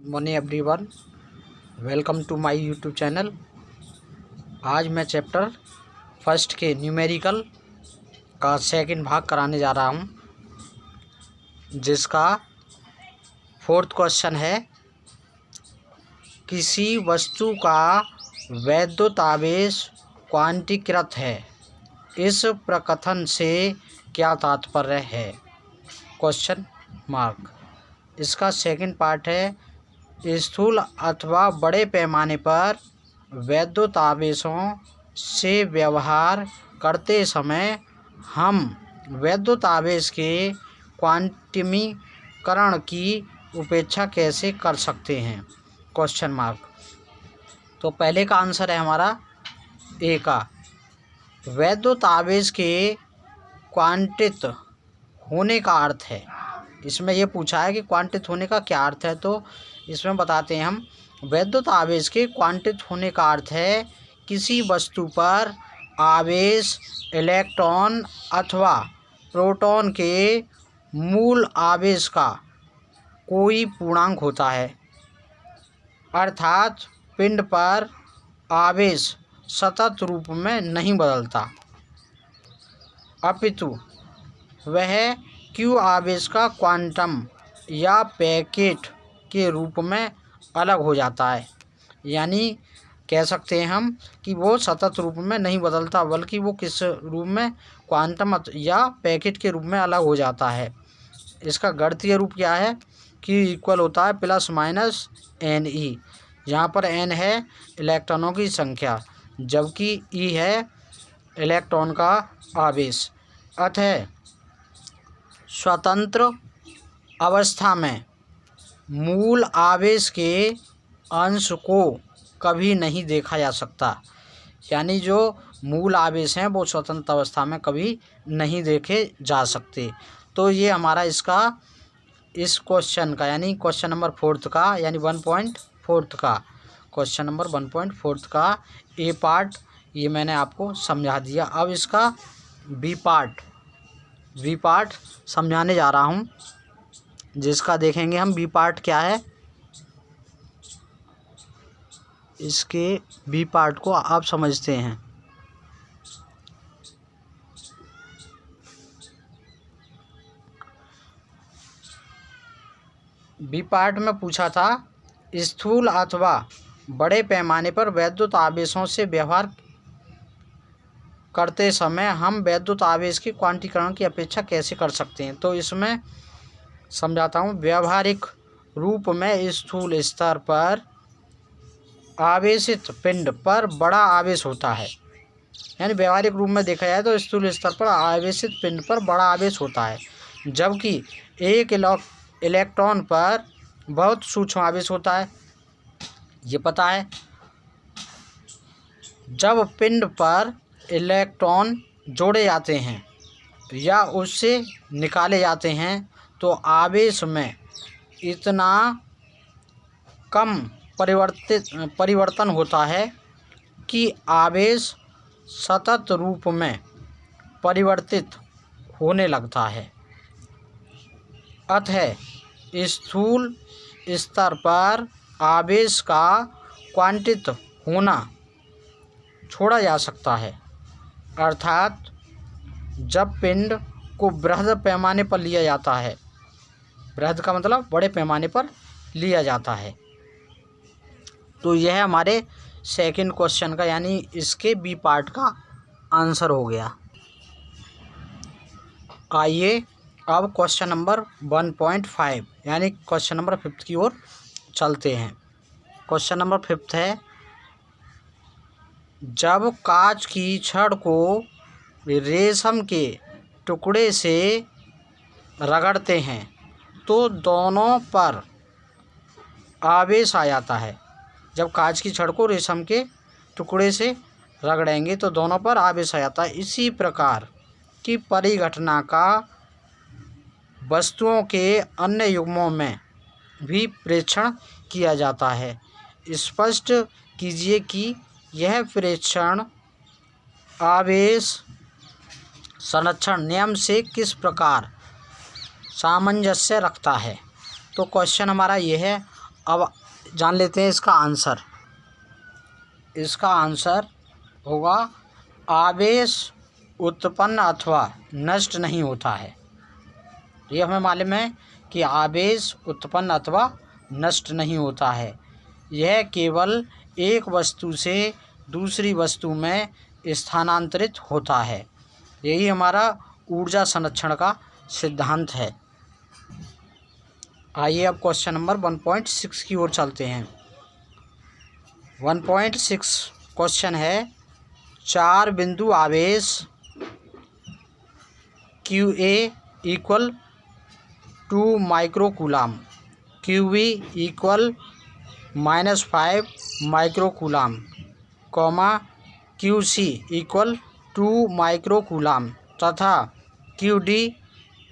Morning everyone, welcome to my YouTube channel. आज मैं chapter first के न्यूमेरिकल का सेकंड भाग कराने जा रहा हूं, जिसका फोर्थ क्वेश्चन है, किसी वस्तु का वैद्युत आवेश क्वांटीकृत है, इस प्रकथन से क्या तात्पर्य है? Question mark. इसका सेकंड पार्ट है, स्थूल अथवा बड़े पैमाने पर वैद्युत आवेशों से व्यवहार करते समय हम वैद्युत आवेश के क्वांटमीकरण की उपेक्षा कैसे कर सकते हैं? Question mark. तो पहले का आंसर है हमारा ए का। वैद्युत आवेश के क्वांटित होने का अर्थ है, इसमें यह पूछा है कि क्वांटित होने का क्या अर्थ है, तो इसमें बताते हैं हम। वैद्युत आवेश के क्वांटित होने का अर्थ है किसी वस्तु पर आवेश इलेक्ट्रॉन अथवा प्रोटॉन के मूल आवेश का कोई पूर्णांक होता है, अर्थात पिंड पर आवेश सतत रूप में नहीं बदलता, अपितु वह क्यू आवेश का क्वांटम या पैकेट के रूप में अलग हो जाता है। यानी कह सकते हैं हम कि वो सतत रूप में नहीं बदलता, बल्कि वो किस रूप में, क्वांटम या पैकेट के रूप में अलग हो जाता है। इसका गणितीय रूप क्या है कि इक्वल होता है प्लस माइनस एन ई, जहाँ पर एन है इलेक्ट्रॉनों की संख्या, जबकि ई है इलेक्ट्रॉन का आवेश। अतः स्वतंत्र अवस्था में मूल आवेश के अंश को कभी नहीं देखा जा सकता। यानी जो मूल आवेश हैं वो स्वतंत्र अवस्था में कभी नहीं देखे जा सकते। तो ये हमारा इसका इस क्वेश्चन का, यानी क्वेश्चन नंबर फोर्थ का, यानी 1.4 का, क्वेश्चन नंबर 1.4 का ए पार्ट ये मैंने आपको समझा दिया। अब इसका बी पार्ट समझाने जा रहा हूँ, जिसका देखेंगे हम बी पार्ट क्या है। इसके बी पार्ट को आप समझते हैं। बी पार्ट में पूछा था, स्थूल अथवा बड़े पैमाने पर वैद्युत आवेशों से व्यवहार करते समय हम वैद्युत आवेश के क्वांटीकरण की अपेक्षा कैसे कर सकते हैं? तो इसमें समझाता हूँ। व्यावहारिक रूप में स्थूल स्तर पर आवेशित पिंड पर बड़ा आवेश होता है। यानी व्यावहारिक रूप में देखा जाए तो स्थूल स्तर पर आवेशित पिंड पर बड़ा आवेश होता है, जबकि एक इलेक्ट्रॉन पर बहुत सूक्ष्म आवेश होता है। ये पता है, जब पिंड पर इलेक्ट्रॉन जोड़े जाते हैं या उससे निकाले जाते हैं तो आवेश में इतना कम परिवर्तन होता है कि आवेश सतत रूप में परिवर्तित होने लगता है। अतः स्थूल स्तर पर आवेश का क्वांटित होना छोड़ा जा सकता है, अर्थात जब पिंड को बृहद पैमाने पर लिया जाता है, बृहद का मतलब बड़े पैमाने पर लिया जाता है। तो यह हमारे सेकंड क्वेश्चन का, यानी इसके बी पार्ट का आंसर हो गया। आइए अब क्वेश्चन नंबर 1.5 यानी क्वेश्चन नंबर 5 की ओर चलते हैं। क्वेश्चन नंबर 5 है, जब कांच की छड़ को रेशम के टुकड़े से रगड़ते हैं तो दोनों पर आवेश आ जाता है। जब कांच की छड़ को रेशम के टुकड़े से रगड़ेंगे तो दोनों पर आवेश आ जाता है। इसी प्रकार की परिघटना का वस्तुओं के अन्य युग्मों में भी प्रेक्षण किया जाता है। स्पष्ट कीजिए कि यह प्रेक्षण आवेश संरक्षण नियम से किस प्रकार सामंजस्य रखता है। तो क्वेश्चन हमारा ये है, अब जान लेते हैं इसका आंसर। इसका आंसर होगा आवेश उत्पन्न अथवा नष्ट नहीं होता है। ये हमें मालूम है कि आवेश उत्पन्न अथवा नष्ट नहीं होता है। यह केवल एक वस्तु से दूसरी वस्तु में स्थानांतरित होता है। यही हमारा ऊर्जा संरक्षण का सिद्धांत है। आइए अब क्वेश्चन नंबर 1.6 की ओर चलते हैं। 1.6 क्वेश्चन है, 4 बिंदु आवेश QA equal 2 माइक्रोकूलाम, QB equal -5 माइक्रोकूलाम, QC equal 2 माइक्रोकूलाम तथा QD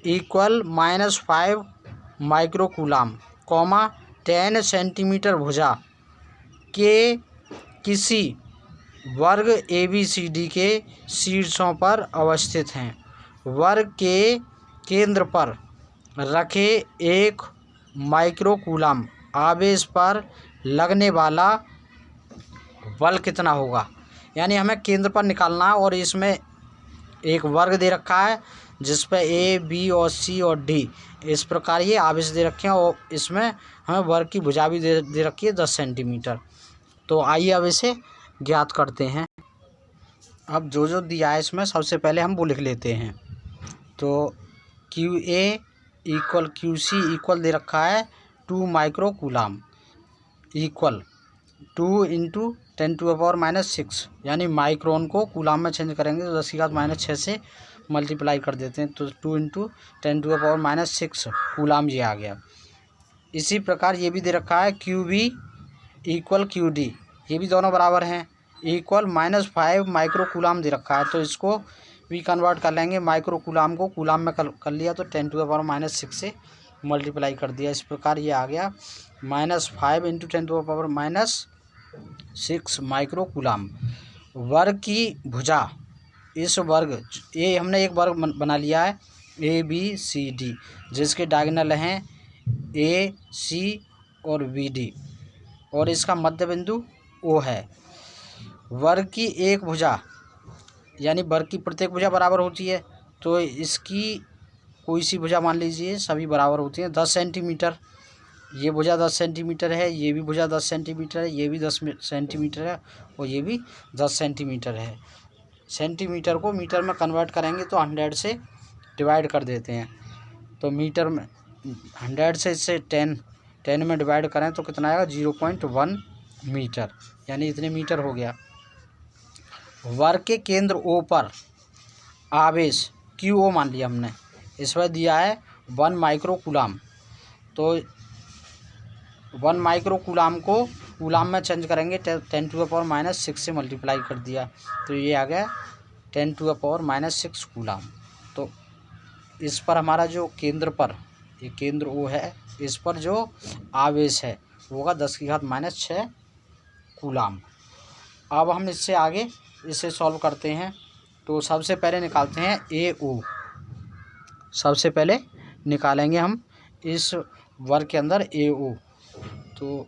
इक्वल -5 माइक्रोकूलाम, 10 सेंटीमीटर भुजा के किसी वर्ग ABCD के शीर्षों पर अवस्थित हैं। वर्ग के केंद्र पर रखे 1 माइक्रोकूलाम आवेश पर लगने वाला बल कितना होगा। यानी हमें केंद्र पर निकालना है और इसमें एक वर्ग दे रखा है जिस पर A, B और C और D इस प्रकार ये आवेश दे रखे हैं और इसमें हमें वर्ग की भुजा भी दे रखी है 10 सेंटीमीटर। तो आइए अब इसे ज्ञात करते हैं। अब जो दिया है इसमें सबसे पहले हम वो लिख लेते हैं। तो QA इक्वल QC इक्वल दे रखा है 2 माइक्रोकूलाम इक्वल 2 × 10⁻⁻6, यानी माइक्रोन को कूलाम में चेंज करेंगे तो 10⁻⁻6 से मल्टीप्लाई कर देते हैं तो 2 × 10⁻⁻6 कूलाम ये आ गया। इसी प्रकार ये भी दे रखा है QB इक्वल QD, ये भी दोनों बराबर हैं, इक्वल -5 माइक्रोकूलाम दे रखा है। तो इसको भी कन्वर्ट कर लेंगे, माइक्रोकूलाम को कूलाम में कर लिया तो 10⁻⁻6 से मल्टीप्लाई कर दिया। इस प्रकार ये आ गया -5 × 10⁻⁻6 माइक्रोकूलाम। वर्ग की भुजा, इस वर्ग ये हमने एक वर्ग बना लिया है ABCD जिसके डायगोनल हैं AC और BD और इसका मध्य बिंदु O है। वर्ग की एक भुजा, यानी वर्ग की प्रत्येक भुजा बराबर होती है तो इसकी कोई सी भुजा मान लीजिए सभी बराबर होती हैं 10 सेंटीमीटर। ये भुजा 10 सेंटीमीटर है, ये भी भुजा 10 सेंटीमीटर है, ये भी 10 सेंटीमीटर है और ये भी 10 सेंटीमीटर है। सेंटीमीटर को मीटर में कन्वर्ट करेंगे तो 100 से डिवाइड कर देते हैं। तो मीटर में 100 से इससे 10 में डिवाइड करें तो कितना आएगा 0.1 मीटर, यानी इतने मीटर हो गया। वर्ग के केंद्र O पर आवेश QO मान लिया हमने, इस पर दिया है 1 माइक्रोकूलाम। तो 1 माइक्रोकूलाम को कूलाम में चेंज करेंगे 10⁻⁻6 से मल्टीप्लाई कर दिया तो ये आ गया 10⁻⁻6 कूलाम। तो इस पर हमारा जो केंद्र पर, ये केंद्र O है, इस पर जो आवेश है वो होगा 10⁻⁻6 कूलाम। अब हम इससे आगे इसे सॉल्व करते हैं। तो सबसे पहले निकालते हैं AO। सबसे पहले निकालेंगे हम इस वर्ग के अंदर AO। तो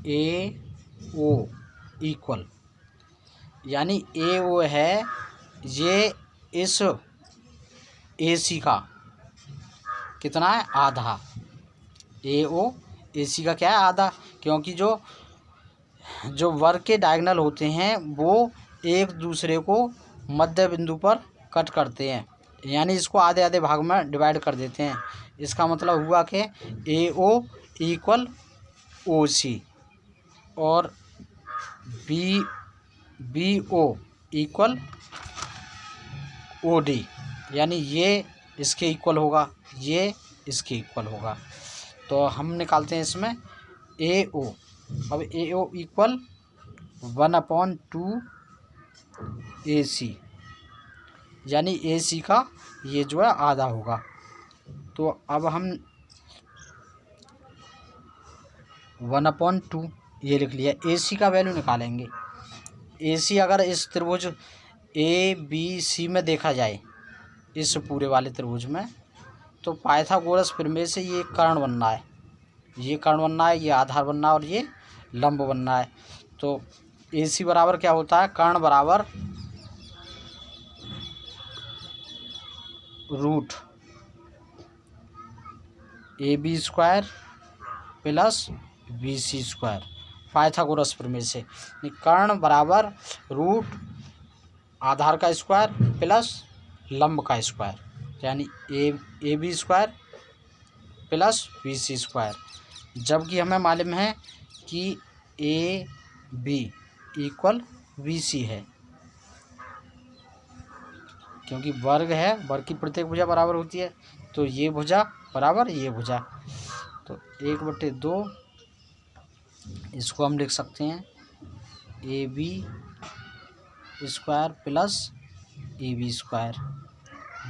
AO इक्वल, यानी AO है ये इस AC का कितना है, आधा। AO AC का क्या है, आधा, क्योंकि जो वर्ग के डायगोनल होते हैं वो एक दूसरे को मध्य बिंदु पर कट करते हैं, यानी इसको आधे आधे भाग में डिवाइड कर देते हैं। इसका मतलब हुआ कि AO इक्वल OC और BO इक्वल OD, यानी ये इसके इक्वल होगा, ये इसके इक्वल होगा। तो हम निकालते हैं इसमें AO। अब AO इक्वल 1/2 AC, यानी AC का ये जो है आधा होगा। तो अब हम 1/2 ये लिख लिया। AC का वैल्यू निकालेंगे। AC अगर इस त्रिभुज ABC में देखा जाए, इस पूरे वाले त्रिभुज में। तो पाइथागोरस प्रमेय से ये कर्ण बनना है, ये कर्ण बनना है, ये आधार बनना है और ये लंब बनना है। तो AC बराबर क्या होता है, कर्ण बराबर root AB square plus BC square, Pythagoras प्रमेय से। कर्ण बराबर रूट आधार का स्क्वायर प्लस लंब का स्क्वायर, यानी AB square plus BC square. जबकि हमें मालूम है कि AB इक्वल BC है, क्योंकि वर्ग है, वर्ग की प्रत्येक भुजा बराबर होती है। तो ये भुजा बराबर ये भुजा, तो 1/2 इसको हम लिख सकते हैं AB square plus AB square.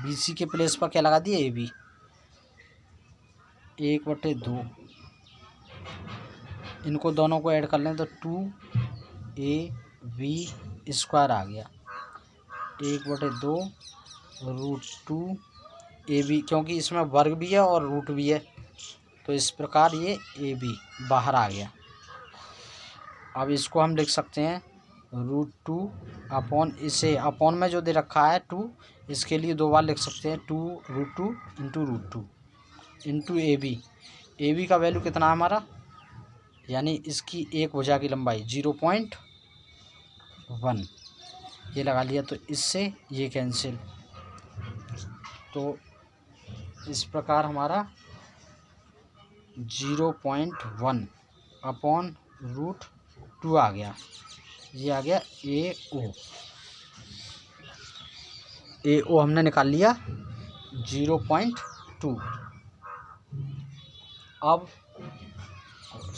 BC के प्लेस पर क्या लगा दिए, AB। 1/2 इनको दोनों को ऐड कर लें तो 2AB स्क्वायर आ गया। 1/2 रूट 2AB, क्योंकि इसमें वर्ग भी है और रूट भी है, तो इस प्रकार ये AB बाहर आ गया। अब इसको हम लिख सकते हैं रूट 2 अपॉन, इसे अपॉन में जो दे रखा है 2, इसके लिए 2 बार लिख सकते हैं 2 root 2 into root 2 into AB का वैल्यू कितना है हमारा, यानी इसकी एक भुजा की लंबाई 0.1, ये लगा लिया। तो इससे ये कैंसिल, तो इस प्रकार हमारा 0.1 अपॉन रूट 2 आ गया, ये आ गया AO हमने निकाल लिया 0.2। अब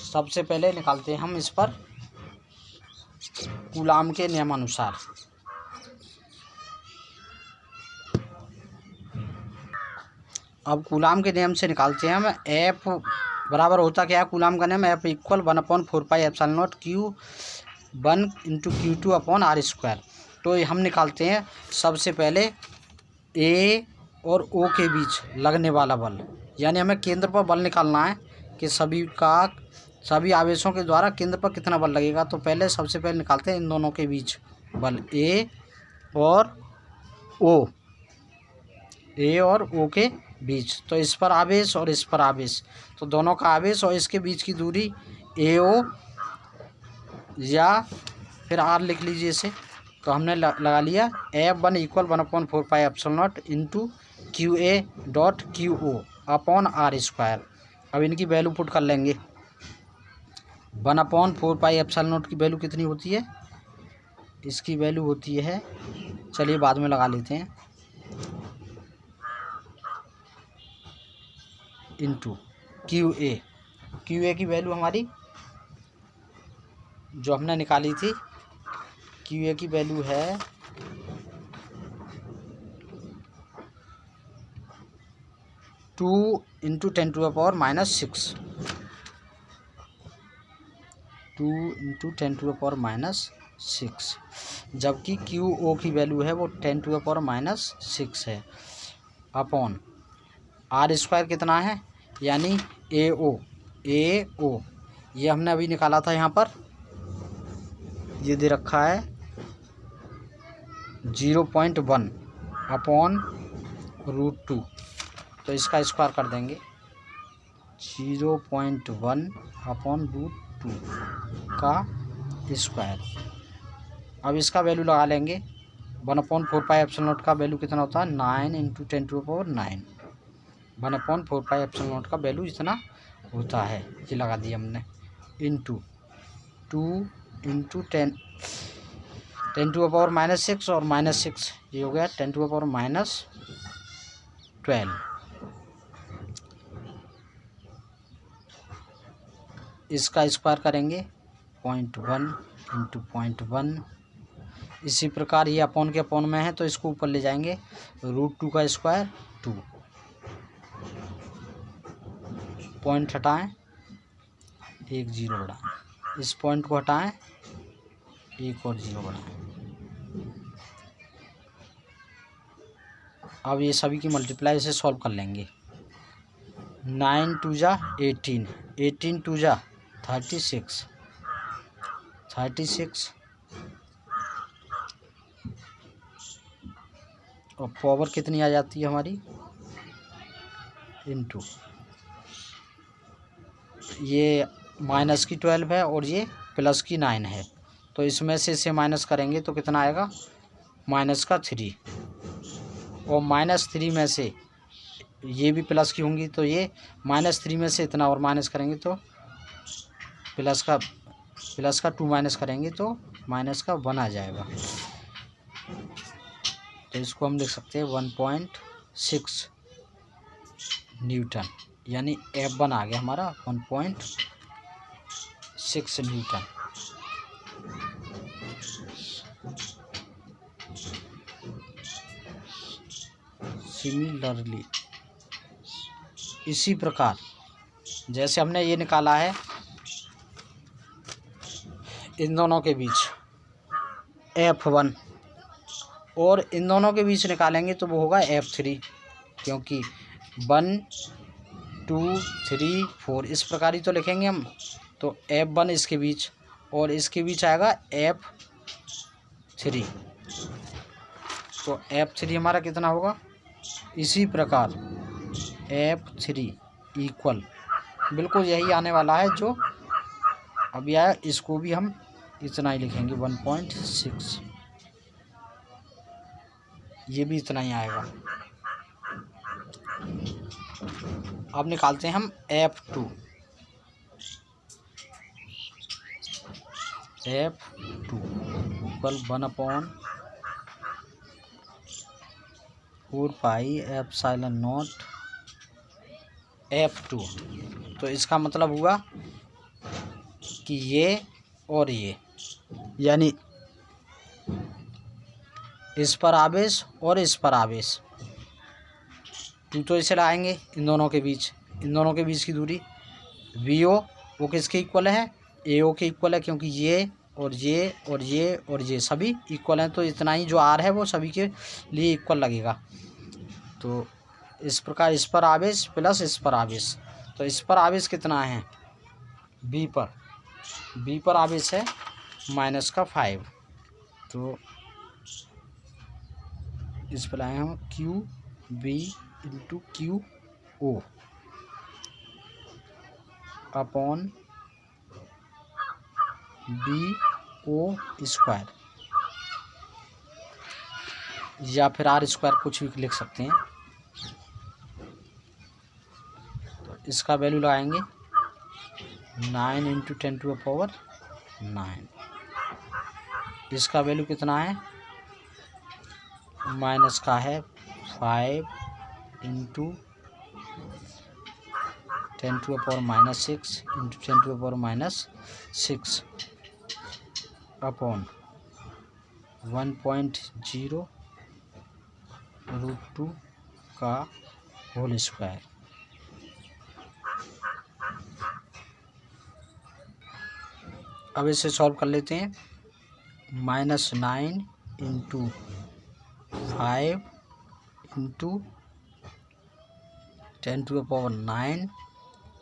सबसे पहले निकालते हैं हम इस पर कूलाम के नियमानुसार। अब कूलाम के नियम से निकालते हैं हम F बराबर होता क्या है, कूलाम का नियम F equal 1/4πε0 Q1 into Q2 upon R square. तो हम निकालते हैं सबसे पहले A और O के बीच लगने वाला बल, यानी हमें केंद्र पर बल निकालना है कि सभी आवेशों के द्वारा केंद्र पर कितना बल लगेगा। तो सबसे पहले निकालते हैं इन दोनों के बीच बल A और O के बीच। तो इस पर आवेश और इस पर आवेश, तो दोनों का आवेश और इसके बीच की दूरी AO, या फिर R लिख लीजिए इसे। तो हमने लगा लिया F1 equal 1/4πε0 into QA.QO upon R square. अब इनकी वैल्यू पुट कर लेंगे। 1/4πε0 की वैल्यू कितनी होती है, इसकी वैल्यू होती है, चलिए बाद में लगा लेते हैं, इंटू QA की वैल्यू हमारी जो हमने निकाली थी, QA की वैल्यू है 2 इंटू 10⁻⁻6, 2 इंटू 10⁻⁻6, जबकि QO की वैल्यू है वो 10⁻⁻6 है, अपॉन R स्क्वायर कितना है, यानी AO ये हमने अभी निकाला था, यहाँ पर ये दे रखा है 0.1 अपॉन रूट 2, तो इसका स्क्वायर कर देंगे 0.1 अपॉन रूट 2 का स्क्वायर। अब इसका वैल्यू लगा लेंगे, 1/4πε0 का वैल्यू कितना होता है, 9 इंटू 10⁹, 1/4πε0 का वैल्यू इतना होता है, ये लगा दिया हमने, इंटू 2 इंटू 10⁻⁻6 और -6, ये हो गया 10⁻⁻12। इसका स्क्वायर करेंगे 0.1 इंटू 0.1। इसी प्रकार ये अपॉन के अपॉन में है, तो इसको ऊपर ले जाएंगे, रूट 2 का स्क्वायर 2, पॉइंट हटाएं, 1 0 बढ़ाएं, इस पॉइंट को हटाएं, 1 और 0 बढ़ाएं, अब ये सभी की मल्टीप्लाई से सॉल्व कर लेंगे। 9 2 जा 18, 18 2 जा 36, 36 और पावर कितनी आ जाती है हमारी इनटू, ये माइनस की 12 है और ये प्लस की 9 है, तो इसमें से इसे माइनस करेंगे तो कितना आएगा माइनस का 3, और -3 में से ये भी प्लस की होंगी तो ये -3 में से इतना और माइनस करेंगे तो प्लस का 2 माइनस करेंगे तो माइनस का 1 आ जाएगा। तो इसको हम लिख सकते हैं 1.6 न्यूटन, यानी F1 आ गया हमारा 1.6 न्यूटन। सिमिलरली, इसी प्रकार जैसे हमने ये निकाला है इन दोनों के बीच F1, और इन दोनों के बीच निकालेंगे तो वो होगा F3, क्योंकि 1 2 3 4 इस प्रकार ही तो लिखेंगे हम। तो F1 इसके बीच और इसके बीच आएगा F3, तो F3 हमारा कितना होगा, इसी प्रकार F3 इक्वल बिल्कुल यही आने वाला है जो अभी आया, इसको भी हम इतना ही लिखेंगे 1.6, ये भी इतना ही आएगा। अब निकालते हैं हम F2, equal 1/4 pi epsilon not F2। तो इसका मतलब हुआ कि ये और ये, यानी इस पर आवेश और इस पर आवेश, तो इसे लाएंगे इन दोनों के बीच की दूरी VO वो किसके इक्वल है, AO के इक्वल है, क्योंकि ये और ये और ये और ये सभी इक्वल हैं, तो इतना ही जो R है वो सभी के लिए इक्वल लगेगा। तो इस प्रकार इस पर आवेश प्लस इस पर आवेश, तो इस पर आवेश कितना है B पर आवेश है -5, तो इस पर आए हम QB × QO upon BO square, या फिर R² कुछ भी लिख सकते हैं। तो इसका वैल्यू लगाएंगे 9 × 10⁹, इसका वैल्यू कितना है माइनस का है 5 × 10⁻⁻6 × 10⁻⁻6 अपॉन 1.0 √2 का होल स्क्वायर। अब इसे सॉल्व कर लेते हैं। -9 × 5 × 10⁻⁹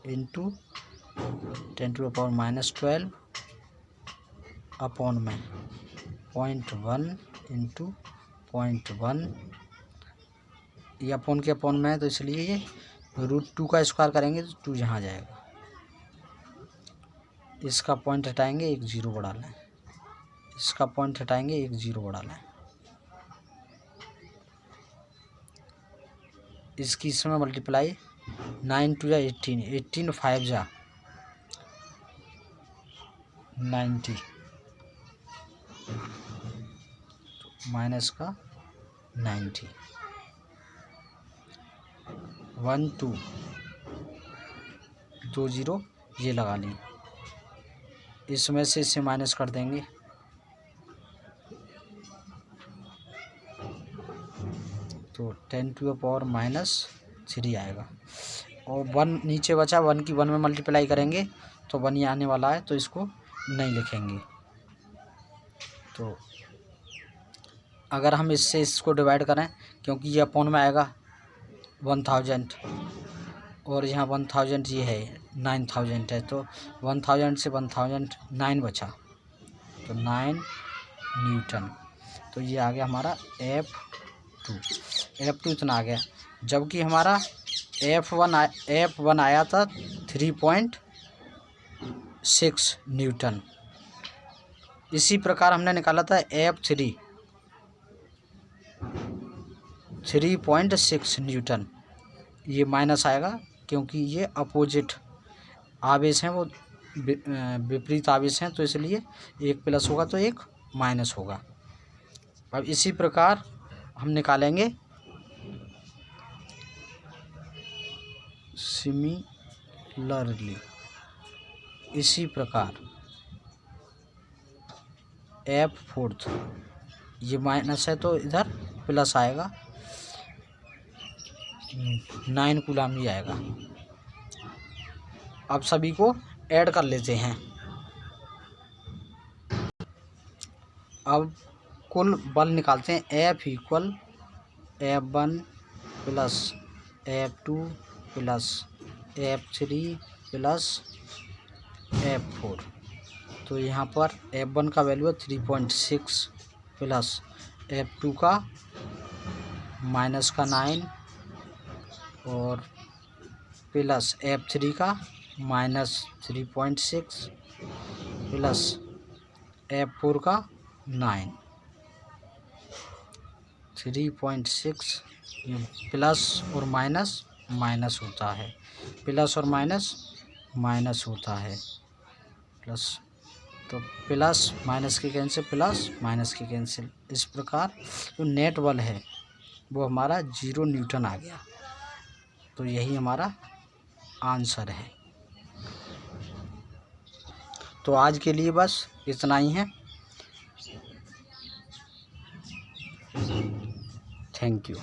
× 10⁻⁻12 अपॉन में 0.1 × 0.1, ये अपॉन के अपॉन में है, तो इसलिए ये √2 का स्क्वायर करेंगे तो 2 यहाँ जाएगा, इसका पॉइंट हटाएंगे 1 0 बढ़ा लें, इसका पॉइंट हटाएंगे 1 0 बढ़ा लें, इसकी इसमें मल्टीप्लाई 9 2 जा 18, 18 5 जा 90, माइनस का 90, 1 2 2 0 ये लगा लें, इसमें से इसे माइनस कर देंगे, तो 10⁻⁻³ आएगा, और 1 नीचे बचा, 1 की 1 में मल्टीप्लाई करेंगे तो 1 ही आने वाला है, तो इसको नहीं लिखेंगे। तो अगर हम इससे इसको डिवाइड करें, क्योंकि ये अपॉन में आएगा 1000 और यहाँ 1000 ये है 9000 है, तो 1000 से 1000 9 बचा, तो 9 न्यूटन। तो ये आ गया हमारा F2 इतना आ गया। जबकि हमारा F1 आया था 3.6 न्यूटन। इसी प्रकार हमने निकाला था F3 3.6 न्यूटन। ये माइनस आएगा क्योंकि ये अपोजिट आवेश हैं, वो विपरीत आवेश हैं, तो इसलिए एक प्लस होगा तो एक माइनस होगा। अब इसी प्रकार हम निकालेंगे सिमिलरली। इसी प्रकार F4 ये माइनस है तो इधर प्लस आएगा, 9 कूलम ही आएगा। अब सभी को ऐड कर लेते हैं। अब कुल बल निकालते हैं। F equal F1 plus F2 plus F3 plus F4। तो यहाँ पर F1 का वैल्यू है 3.6 प्लस F2 का माइनस का 9 और प्लस F3 का माइनस 3.6 प्लस F4 का 9। 3.6 प्लस और माइनस माइनस होता है, प्लस और माइनस माइनस होता है, प्लस तो प्लस माइनस की कैंसिल, प्लस माइनस की कैंसिल। इस प्रकार जो नेट बल है वो हमारा 0 न्यूटन आ गया। तो यही हमारा आंसर है। तो आज के लिए बस इतना ही है। Thank you.